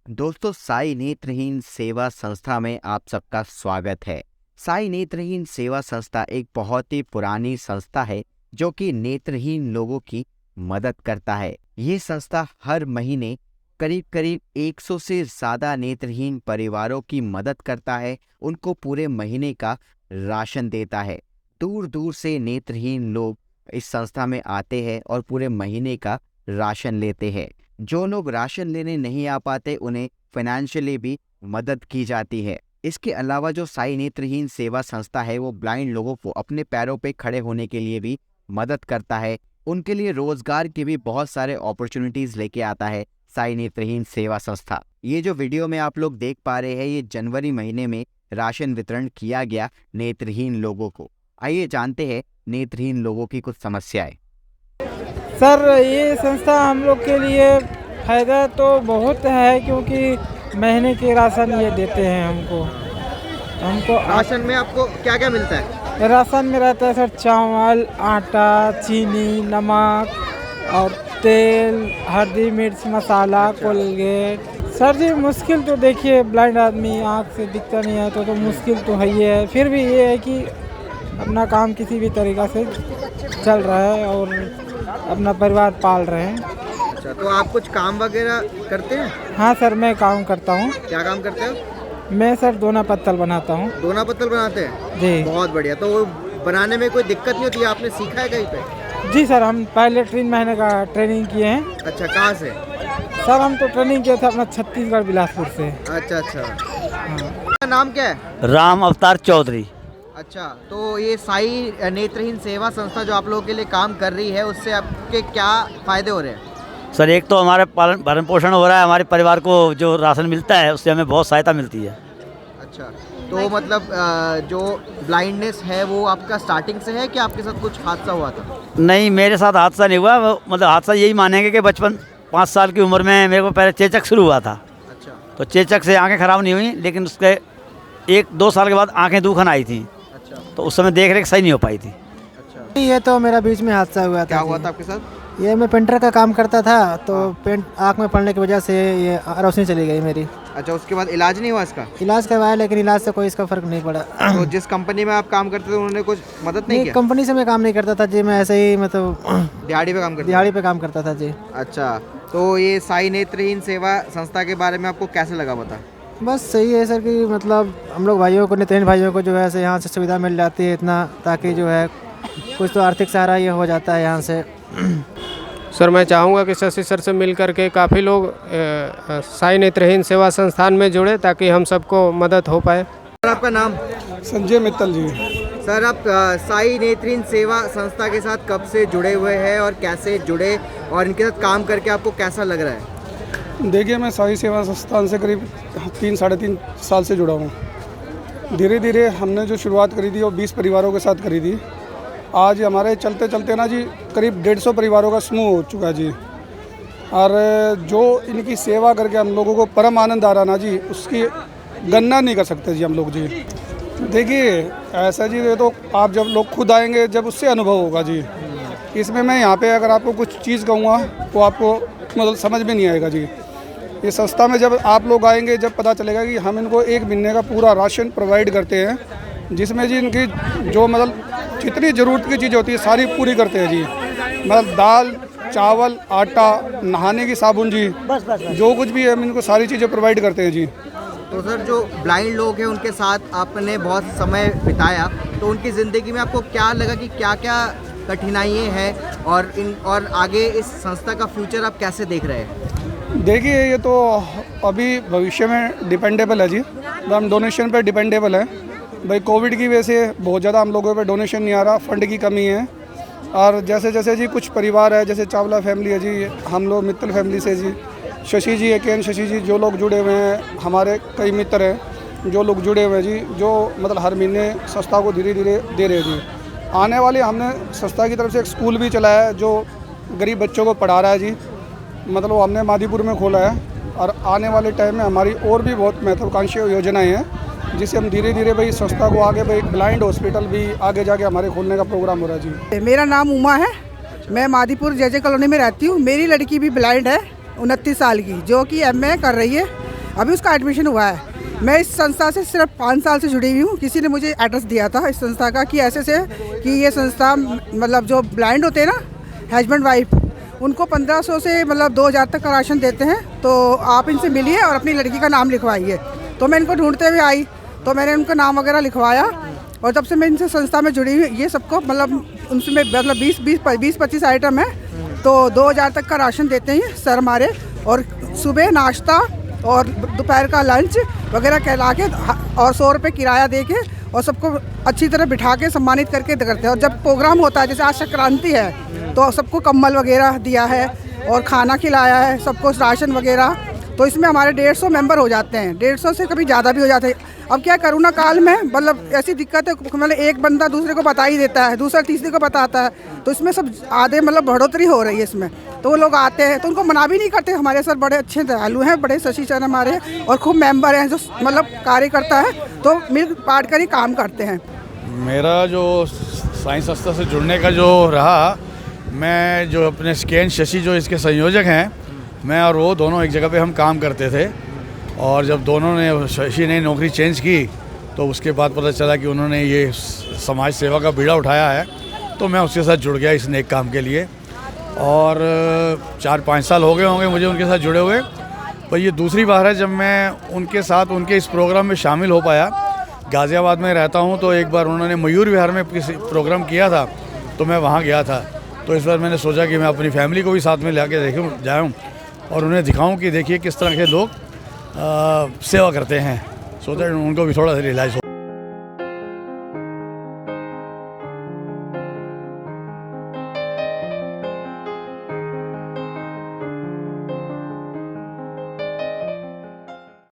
दोस्तों, साई नेत्रहीन सेवा संस्था में आप सबका स्वागत है। साई नेत्रहीन सेवा संस्था एक बहुत ही पुरानी संस्था है जो कि नेत्रहीन लोगों की मदद करता है। ये संस्था हर महीने करीब करीब 100 से ज़्यादा नेत्रहीन परिवारों की मदद करता है, उनको पूरे महीने का राशन देता है। दूर दूर से नेत्रहीन लोग इस संस्था में आते हैं और पूरे महीने का राशन लेते हैं। जो लोग राशन लेने नहीं आ पाते उन्हें फाइनेंशियली भी मदद की जाती है। इसके अलावा जो साई नेत्रहीन सेवा संस्था है वो ब्लाइंड लोगों को अपने पैरों पे खड़े होने के लिए भी मदद करता है। उनके लिए रोजगार की भी बहुत सारे अपॉर्चुनिटीज लेके आता है साई नेत्रहीन सेवा संस्था। ये जो वीडियो में आप लोग देख पा रहे हैं ये जनवरी महीने में राशन वितरण किया गया नेत्रहीन लोगों को। आइए जानते हैं नेत्रहीन लोगों की कुछ समस्याएं। सर, ये संस्था हम लोग के लिए फ़ायदा तो बहुत है क्योंकि महीने के राशन ये देते हैं हमको। राशन में आपको क्या क्या मिलता है? राशन में रहता है सर चावल, आटा, चीनी, नमक और तेल, हल्दी, मिर्च, मसाला, कोलगेट। सर जी, मुश्किल तो देखिए, ब्लाइंड आदमी आँख से दिखता नहीं है तो मुश्किल तो है ही है। फिर भी ये है कि अपना काम किसी भी तरीक़ा से चल रहा है और अपना परिवार पाल रहे हैं। अच्छा, तो आप कुछ काम वगैरह करते हैं? हाँ सर, मैं काम करता हूँ। क्या काम करते हो? मैं सर दोना पत्तल बनाता हूँ। दोना पत्तल बनाते हैं जी। बहुत बढ़िया। तो वो बनाने में कोई दिक्कत नहीं होती? आपने सीखा है कहीं पे? जी सर, हम पहले 3 महीने का ट्रेनिंग किए हैं। अच्छा, कहाँ से? सर हम तो ट्रेनिंग किए थे अपना छत्तीसगढ़ बिलासपुर से। अच्छा। हाँ। नाम क्या है? राम अवतार चौधरी। अच्छा, तो ये साई नेत्रहीन सेवा संस्था जो आप लोगों के लिए काम कर रही है उससे आपके क्या फ़ायदे हो रहे हैं? सर, एक तो हमारे पालन भरण पोषण हो रहा है, हमारे परिवार को जो राशन मिलता है उससे हमें बहुत सहायता मिलती है। अच्छा, तो मतलब जो ब्लाइंडनेस है वो आपका स्टार्टिंग से है कि आपके साथ कुछ हादसा हुआ था? नहीं, मेरे साथ हादसा नहीं हुआ। मतलब हादसा यही मानेंगे कि बचपन 5 साल की उम्र में मेरे को पहले चेचक शुरू हुआ था। अच्छा। तो चेचक से आंखें ख़राब नहीं हुई, लेकिन उसके 1-2 साल के बाद आंखें दुखन आई थी। अच्छा। तो उस समय देख रेख सही नहीं हो पाई थी। अच्छा, ये तो मेरा बीच में हादसा हुआ था। क्या हुआ था आपके साथ? ये मैं पेंटर का काम करता था तो पेंट आँख में पड़ने की वजह से ये रोशनी चली गई मेरी। अच्छा, उसके बाद इलाज नहीं हुआ इसका? इलाज करवाया लेकिन इलाज से कोई इसका फ़र्क नहीं पड़ा। तो जिस कंपनी में आप काम करते थे उन्होंने कुछ मदद नहीं किया? कंपनी से मैं काम नहीं करता था जी, मैं ऐसे ही मतलब दिहाड़ी पे काम करते थे? दिहाड़ी पे काम करता था जी। अच्छा, तो ये साई नेत्रहीन सेवा संस्था के बारे में आपको कैसे लगा बता? बस सही है सर कि मतलब हम लोग भाइयों को, नेत्रहीन भाइयों को जो है ऐसे यहाँ से सुविधा मिल जाती है इतना, ताकि जो है कुछ तो आर्थिक सहारा ये हो जाता है यहाँ से। सर, मैं चाहूँगा कि शशि सर से मिल कर के काफ़ी लोग साई नेत्रहीन सेवा संस्थान में जुड़े ताकि हम सबको मदद हो पाए। सर, आपका नाम? संजय मित्तल जी। सर, आप साई नेत्रहीन सेवा संस्था के साथ कब से जुड़े हुए हैं और कैसे जुड़े और इनके साथ काम करके आपको कैसा लग रहा है? देखिए, मैं साई सेवा संस्थान से करीब 3-3.5 साल से जुड़ा हूँ। धीरे धीरे हमने जो शुरुआत करी थी वो 20 परिवारों के साथ करी थी। आज हमारे चलते चलते ना जी करीब 150 परिवारों का समूह हो चुका जी। और जो इनकी सेवा करके हम लोगों को परम आनंद आ रहा ना जी, उसकी गणना नहीं कर सकते जी हम लोग जी। देखिए ऐसा जी, ये तो आप जब लोग खुद आएंगे जब उससे अनुभव होगा जी। इसमें मैं यहाँ पे अगर आपको कुछ चीज़ कहूँगा तो आपको मतलब समझ में नहीं आएगा जी। ये संस्था में जब आप लोग आएंगे जब पता चलेगा कि हम इनको 1 महीने का पूरा राशन प्रोवाइड करते हैं, जिसमें जी इनकी जो मतलब जितनी ज़रूरत की चीज़ होती है सारी पूरी करते हैं जी। मतलब दाल, चावल, आटा, नहाने की साबुन जी, जो कुछ भी है हम इनको सारी चीज़ें प्रोवाइड करते हैं जी। तो सर, जो ब्लाइंड लोग हैं उनके साथ आपने बहुत समय बिताया, तो उनकी ज़िंदगी में आपको क्या लगा कि क्या क्या कठिनाइयाँ हैं और आगे इस संस्था का फ्यूचर आप कैसे देख रहे हैं? देखिए, ये तो अभी भविष्य में डिपेंडेबल है जी। हम डोनेशन पर डिपेंडेबल है भाई। कोविड की वजह से बहुत ज़्यादा हम लोगों पे डोनेशन नहीं आ रहा, फंड की कमी है। और जैसे जैसे जी कुछ परिवार है, जैसे चावला फैमिली है जी, हम लोग मित्तल फैमिली से जी, शशि जी है, केन शशि जी, जो लोग जुड़े हुए हैं, हमारे कई मित्र हैं जो लोग जुड़े हुए हैं जी, जो मतलब हर महीने संस्था को धीरे धीरे दे रहे हैं जी। आने वाले हमने संस्था की तरफ से एक स्कूल भी चलाया है जो गरीब बच्चों को पढ़ा रहा है जी। मतलब वो हमने मादीपुर में खोला है और आने वाले टाइम में हमारी और भी बहुत महत्वाकांक्षी योजनाएं हैं जिससे हम धीरे धीरे भाई संस्था को आगे भाई ब्लाइंड हॉस्पिटल भी आगे जाके हमारे खोलने का प्रोग्राम हो रहा है जी। मेरा नाम उमा है। मैं मादीपुर JJ कॉलोनी में रहती हूँ। मेरी लड़की भी ब्लाइंड है, 29 साल की, जो कि MA कर रही है अभी उसका एडमिशन हुआ है। मैं इस संस्था से सिर्फ 5 साल से जुड़ी हुई हूँ। किसी ने मुझे एड्रेस दिया था इस संस्था का कि ऐसे से कि ये संस्था मतलब जो ब्लाइंड होते हैं ना, हस्बैंड वाइफ, उनको 1500 से मतलब 2000 तक का राशन देते हैं। तो आप इनसे मिलिए और अपनी लड़की का नाम लिखवाइए। तो मैं इनको ढूंढते हुए आई, तो मैंने उनका नाम वगैरह लिखवाया और तब से मैं इनसे संस्था में जुड़ी हुई। ये सबको मतलब उनसे मतलब 20-25 आइटम है, तो 2000 तक का राशन देते हैं सर हमारे। और सुबह नाश्ता और दोपहर का लंच वगैरह कहला के और 100 रुपये किराया दे के और सबको अच्छी तरह बिठा के सम्मानित करके करते हैं। और जब प्रोग्राम होता है, जैसे आज संक्रांति है, तो सबको कंबल वगैरह दिया है और खाना खिलाया है सबको, राशन वगैरह। तो इसमें हमारे 150 मेंबर हो जाते हैं, 150 से कभी ज़्यादा भी हो जाते हैं। अब क्या कोरोना काल में मतलब ऐसी दिक्कत है, मतलब एक बंदा दूसरे को बता ही देता है, दूसरा तीसरे को बताता है, तो इसमें सब आधे मतलब बढ़ोतरी हो रही है इसमें। तो वो लोग आते हैं तो उनको मना भी नहीं करते। हमारे सर बड़े अच्छे दयालु हैं, बड़े शशि सर हमारे, और खूब मेंबर हैं जो मतलब कार्य करता है, तो मिल बांट कर ही काम करते हैं। मेरा जो साइंस संस्था से जुड़ने का जो रहा, मैं जो अपने स्कैन शशि जो इसके संयोजक हैं, मैं और वो दोनों एक जगह पे हम काम करते थे। और जब दोनों ने, शशि ने नौकरी चेंज की, तो उसके बाद पता चला कि उन्होंने ये समाज सेवा का बीड़ा उठाया है, तो मैं उसके साथ जुड़ गया इस नेक काम के लिए। और 4-5 साल हो गए होंगे मुझे उनके साथ जुड़े हुए। पर ये दूसरी बार है जब मैं उनके साथ उनके इस प्रोग्राम में शामिल हो पाया। गाज़ियाबाद में रहता हूँ, तो एक बार उन्होंने मयूर विहार में किसी प्रोग्राम किया था, तो मैं वहाँ गया था। तो इस बार मैंने सोचा कि मैं अपनी फैमिली को भी साथ में लेके देखूँ जाऊँ और उन्हें दिखाऊँ कि देखिए किस तरह के लोग सेवा करते हैं, सो दैट उनको भी थोड़ा सा रियलाइज़ हो।